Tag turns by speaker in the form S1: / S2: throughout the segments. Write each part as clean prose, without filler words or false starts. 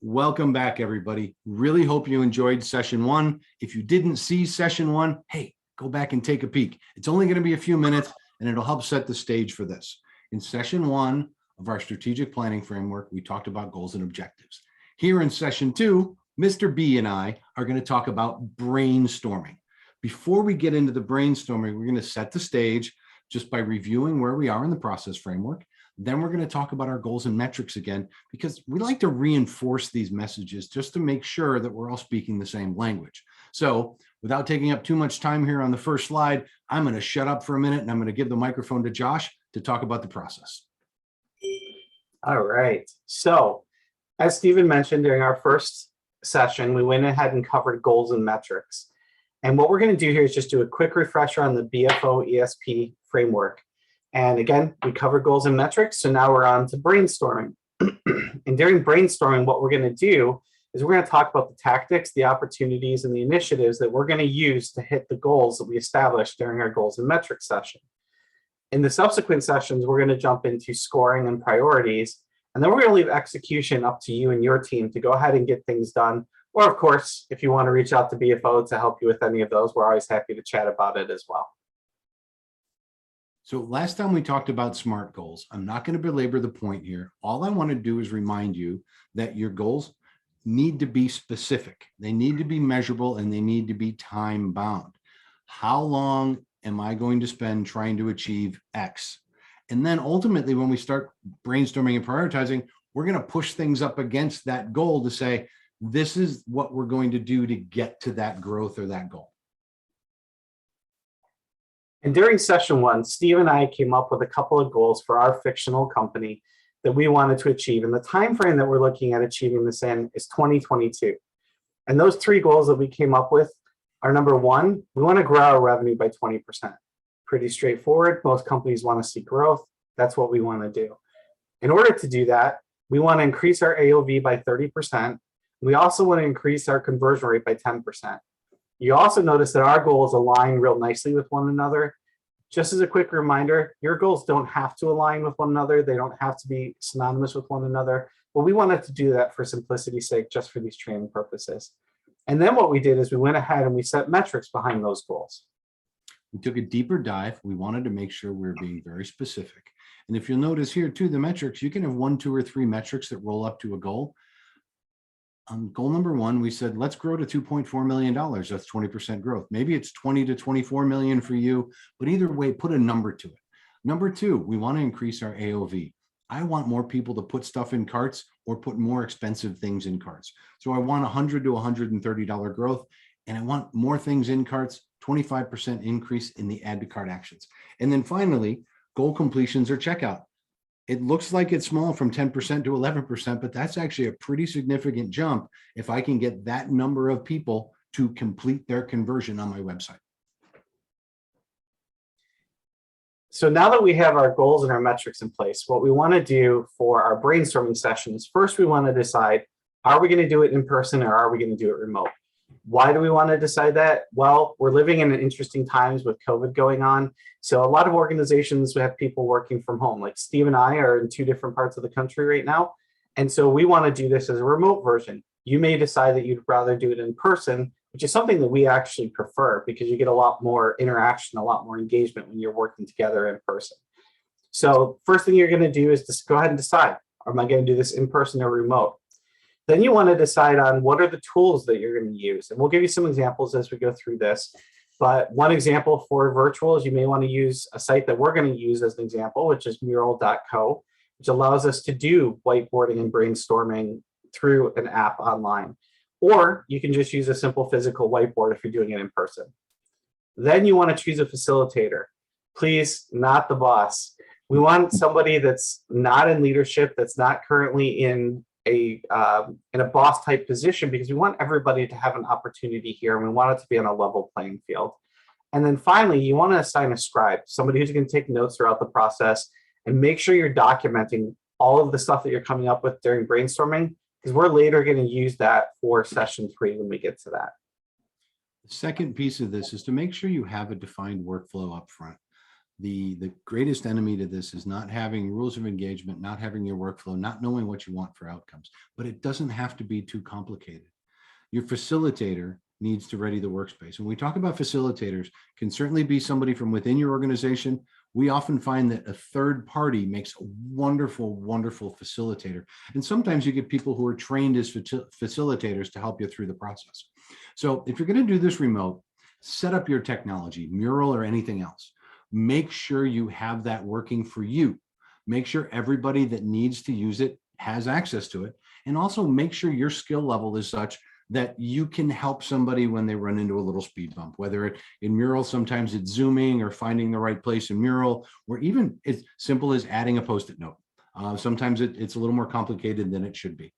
S1: Welcome back, everybody. Really hope you enjoyed session one. If you didn't see session one, hey, go back and take a peek. It's only going to be a few minutes and it'll help set the stage for this. In session one of our strategic planning framework, we talked about goals and objectives. Here in session two, Mr. B and I are going to talk about brainstorming. Before we get into the brainstorming, we're going to set the stage just by reviewing where we are in the process framework. Then we're going to talk about our goals and metrics again, because we like to reinforce these messages just to make sure that we're all speaking the same language. So without taking up too much time here on the first slide, I'm going to shut up for a minute and I'm going to give the microphone to Josh to talk about the process.
S2: All right. So as Stephen mentioned during our first session, we went ahead and covered goals and metrics. And what we're going to do here is just do a quick refresher on the BFO ESP framework. And again, we covered goals and metrics. So now we're on to brainstorming. And during brainstorming, what we're going to do is we're going to talk about the tactics, the opportunities, and the initiatives that we're going to use to hit the goals that we established during our goals and metrics session. In the subsequent sessions, we're going to jump into scoring and priorities. And then we're going to leave execution up to you and your team to go ahead and get things done. Or of course, if you want to reach out to BFO to help you with any of those, we're always happy to chat about it as well.
S1: So last time we talked about SMART goals. I'm not going to belabor the point here. All I want to do is remind you that your goals need to be specific. They need to be measurable and they need to be time bound. How long am I going to spend trying to achieve X? And then ultimately, when we start brainstorming and prioritizing, we're going to push things up against that goal to say, this is what we're going to do to get to that growth or that goal.
S2: And during session one, Steve and I came up with a couple of goals for our fictional company that we wanted to achieve. And the time frame that we're looking at achieving this in is 2022. And those three goals that we came up with are: number one, we want to grow our revenue by 20%. Pretty straightforward. Most companies want to see growth. That's what we want to do. In order to do that, we want to increase our AOV by 30%. We also want to increase our conversion rate by 10%. You also notice that our goals align real nicely with one another. Just as a quick reminder, your goals don't have to align with one another. They don't have to be synonymous with one another. But we wanted to do that for simplicity's sake, just for these training purposes. And then what we did is we went ahead and we set metrics behind those goals.
S1: We took a deeper dive. We wanted to make sure we were being very specific. And if you'll notice here too, the metrics, you can have 1, 2, or 3 metrics that roll up to a goal. On goal number one, we said, let's grow to $2.4 million. That's 20% growth. Maybe it's 20 to 24 million for you, but either way, put a number to it. Number two, we want to increase our AOV. I want more people to put stuff in carts or put more expensive things in carts. So I want $100 to $130 growth, and I want more things in carts, 25% increase in the add to cart actions. And then finally, goal completions or checkout. It looks like it's small from 10% to 11%, but that's actually a pretty significant jump if I can get that number of people to complete their conversion on my website.
S2: So now that we have our goals and our metrics in place, what we want to do for our brainstorming sessions, first we want to decide, are we going to do it in person or are we going to do it remote? Why do we want to decide that? Well, we're living in interesting times with COVID going on. So a lot of organizations have people working from home. Like Steve and I are in 2 different parts of the country right now. And so we want to do this as a remote version. You may decide that you'd rather do it in person, which is something that we actually prefer because you get a lot more interaction, a lot more engagement when you're working together in person. So first thing you're going to do is just go ahead and decide, am I going to do this in person or remote? Then you want to decide on what are the tools that you're going to use. And we'll give you some examples as we go through this. But one example for virtual is you may want to use a site that we're going to use as an example, which is mural.co, which allows us to do whiteboarding and brainstorming through an app online. Or you can just use a simple physical whiteboard if you're doing it in person. Then you want to choose a facilitator. Please, not the boss. We want somebody that's not in leadership, that's not currently in a boss type position, because we want everybody to have an opportunity here and we want it to be on a level playing field. And then finally, you want to assign a scribe, somebody who's going to take notes throughout the process and make sure you're documenting all of the stuff that you're coming up with during brainstorming, because we're later going to use that for session 3 when we get to that.
S1: The second piece of this is to make sure you have a defined workflow up front. The greatest enemy to this is not having rules of engagement, not having your workflow, not knowing what you want for outcomes. But it doesn't have to be too complicated. Your facilitator needs to ready the workspace. When we talk about facilitators, can certainly be somebody from within your organization. We often find that a third party makes a wonderful, wonderful facilitator. And sometimes you get people who are trained as facilitators to help you through the process. So if you're going to do this remote, set up your technology, Mural or anything else. Make sure you have that working for you. Make sure everybody that needs to use it has access to it. And also make sure your skill level is such that you can help somebody when they run into a little speed bump, whether in Mural, sometimes it's zooming or finding the right place in Mural, or even as simple as adding a Post-it note. Sometimes it's a little more complicated than it should be.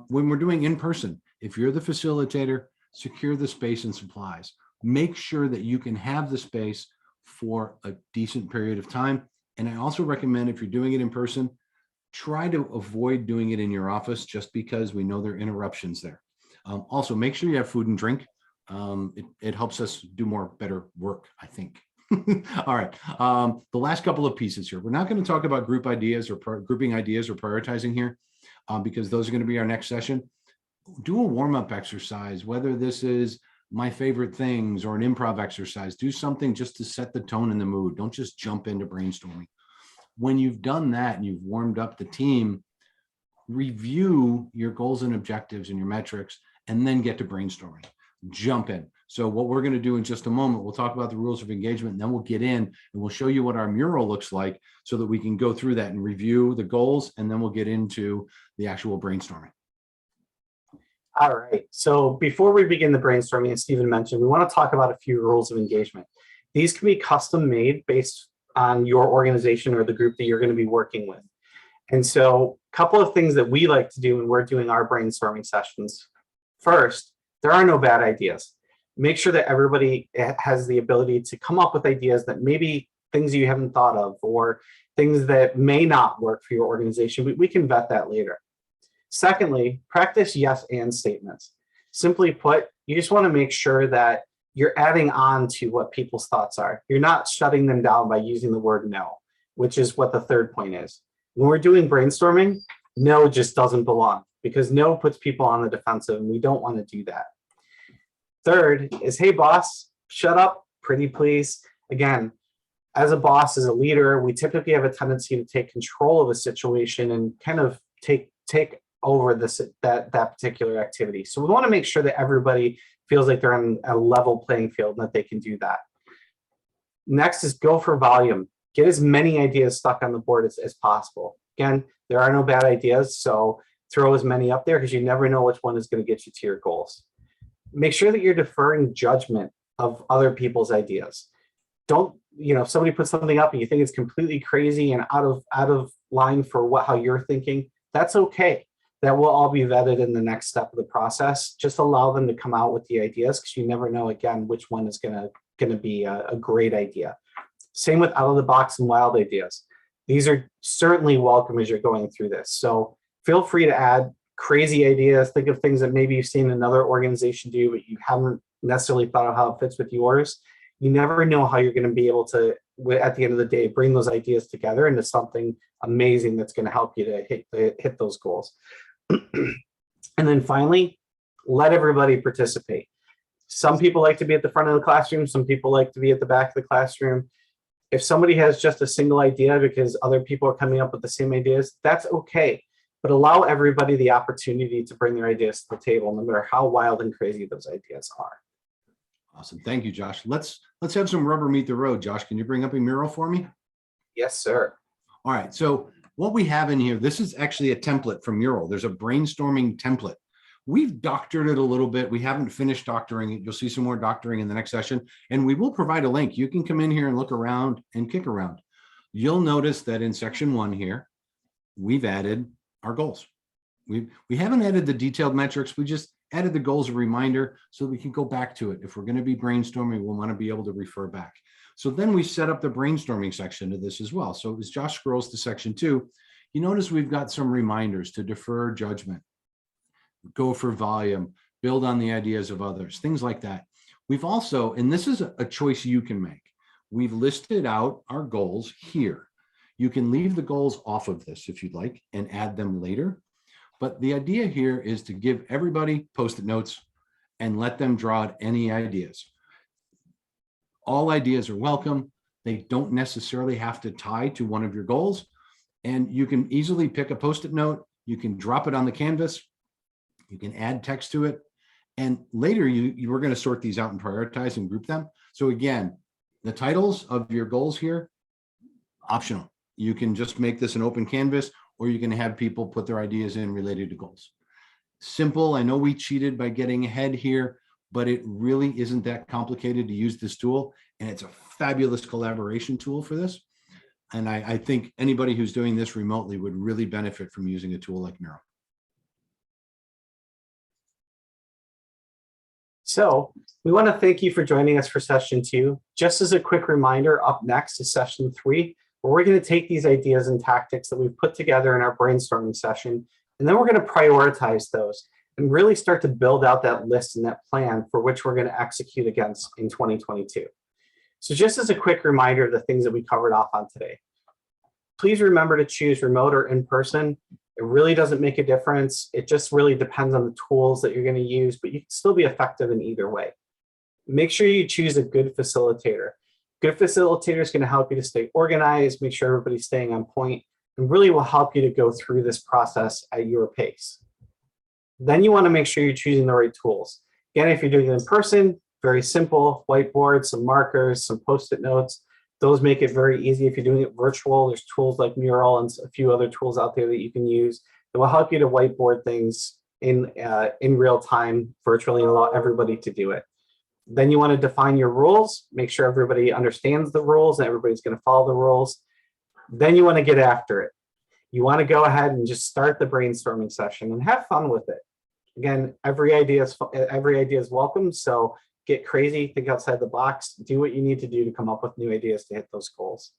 S1: When we're doing in person, if you're the facilitator, secure the space and supplies. Make sure that you can have the space for a decent period of time. And I also recommend, if you're doing it in person, try to avoid doing it in your office, just because we know there are interruptions there. Also, make sure you have food and drink. It helps us do better work, I think. All right. The last couple of pieces here. We're not going to talk about group ideas or grouping ideas or prioritizing here, because those are going to be our next session. Do a warm-up exercise, whether this is my favorite things or an improv exercise. Do something just to set the tone and the mood. Don't just jump into brainstorming. When you've done that and you've warmed up the team, review your goals and objectives and your metrics, and then get to brainstorming. Jump in. So what we're going to do in just a moment, we'll talk about the rules of engagement, and then we'll get in and we'll show you what our mural looks like so that we can go through that and review the goals, and then we'll get into the actual brainstorming.
S2: All right. So before we begin the brainstorming, as Stephen mentioned, we want to talk about a few rules of engagement. These can be custom made based on your organization or the group that you're going to be working with. And so a couple of things that we like to do when we're doing our brainstorming sessions. First, there are no bad ideas. Make sure that everybody has the ability to come up with ideas that maybe things you haven't thought of, or things that may not work for your organization. We can vet that later. Secondly, practice yes and statements. Simply put, you just want to make sure that you're adding on to what people's thoughts are. You're not shutting them down by using the word no, which is what the third point is. When we're doing brainstorming, no just doesn't belong, because no puts people on the defensive, and we don't want to do that. Third is, hey boss, shut up, pretty please. Again, as a boss, as a leader, we typically have a tendency to take control of a situation and kind of take over that particular activity. So we want to make sure that everybody feels like they're on a level playing field and that they can do that. Next is go for volume. Get as many ideas stuck on the board as possible. Again, there are no bad ideas, so throw as many up there, because you never know which one is going to get you to your goals. Make sure that you're deferring judgment of other people's ideas. Don't, if somebody puts something up and you think it's completely crazy and out of line for how you're thinking, that's okay. That will all be vetted in the next step of the process. Just allow them to come out with the ideas, because you never know, again, which one is going to be a great idea. Same with out of the box and wild ideas. These are certainly welcome as you're going through this. So feel free to add crazy ideas. Think of things that maybe you've seen another organization do, but you haven't necessarily thought of how it fits with yours. You never know how you're going to be able to, at the end of the day, bring those ideas together into something amazing that's going to help you to hit those goals. And then finally, let everybody participate. Some people like to be at the front of the classroom. Some people like to be at the back of the classroom. If somebody has just a single idea because other people are coming up with the same ideas, that's okay. But allow everybody the opportunity to bring their ideas to the table, no matter how wild and crazy those ideas are.
S1: Awesome. Thank you, Josh. Let's have some rubber meet the road. Josh, can you bring up a mural for me?
S2: Yes, sir.
S1: All right. So what we have in here, this is actually a template from Mural. There's a brainstorming template. We've doctored it a little bit. We haven't finished doctoring it. You'll see some more doctoring in the next session, and we will provide a link. You can come in here and look around and kick around. You'll notice that in section 1 here, we've added our goals. We haven't added the detailed metrics. We just added the goals, a reminder, so we can go back to it. If we're going to be brainstorming, we'll want to be able to refer back. So then we set up the brainstorming section of this as well. So as Josh scrolls to section 2, you notice we've got some reminders to defer judgment, go for volume, build on the ideas of others, things like that. We've also, and this is a choice you can make, we've listed out our goals here. You can leave the goals off of this if you'd like and add them later. But the idea here is to give everybody Post-it notes and let them draw out any ideas. All ideas are welcome. They don't necessarily have to tie to one of your goals. And you can easily pick a Post-it note. You can drop it on the canvas. You can add text to it. And later we're going to sort these out and prioritize and group them. So again, the titles of your goals here, optional. You can just make this an open canvas, or you can have people put their ideas in related to goals. Simple. I know we cheated by getting ahead here, but it really isn't that complicated to use this tool. And it's a fabulous collaboration tool for this. And I think anybody who's doing this remotely would really benefit from using a tool like Miro.
S2: So we want to thank you for joining us for session 2. Just as a quick reminder, up next is session 3, where we're going to take these ideas and tactics that we've put together in our brainstorming session, and then we're going to prioritize those and really start to build out that list and that plan for which we're going to execute against in 2022. So just as a quick reminder of the things that we covered off on today, please remember to choose remote or in person. It really doesn't make a difference. It just really depends on the tools that you're going to use, but you can still be effective in either way. Make sure you choose a good facilitator. Good facilitator is going to help you to stay organized, make sure everybody's staying on point, and really will help you to go through this process at your pace. Then you want to make sure you're choosing the right tools. Again, if you're doing it in person, very simple, whiteboard, some markers, some Post-it notes. Those make it very easy. If you're doing it virtual, there's tools like Mural and a few other tools out there that you can use that will help you to whiteboard things in real time virtually and allow everybody to do it. Then you want to define your rules, make sure everybody understands the rules and everybody's going to follow the rules. Then you want to get after it. You want to go ahead and just start the brainstorming session and have fun with it. Again, every idea is welcome. So get crazy, think outside the box, do what you need to do to come up with new ideas to hit those goals.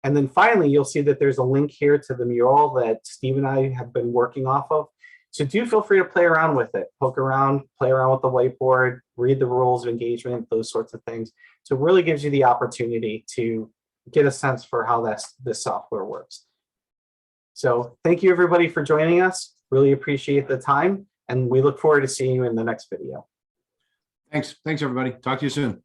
S2: And then finally, you'll see that there's a link here to the mural that Steve and I have been working off of. So do feel free to play around with it, poke around, play around with the whiteboard, read the rules of engagement, those sorts of things. So it really gives you the opportunity to get a sense for how this software works. So thank you everybody for joining us. Really appreciate the time, and we look forward to seeing you in the next video.
S1: Thanks, everybody. Talk to you soon.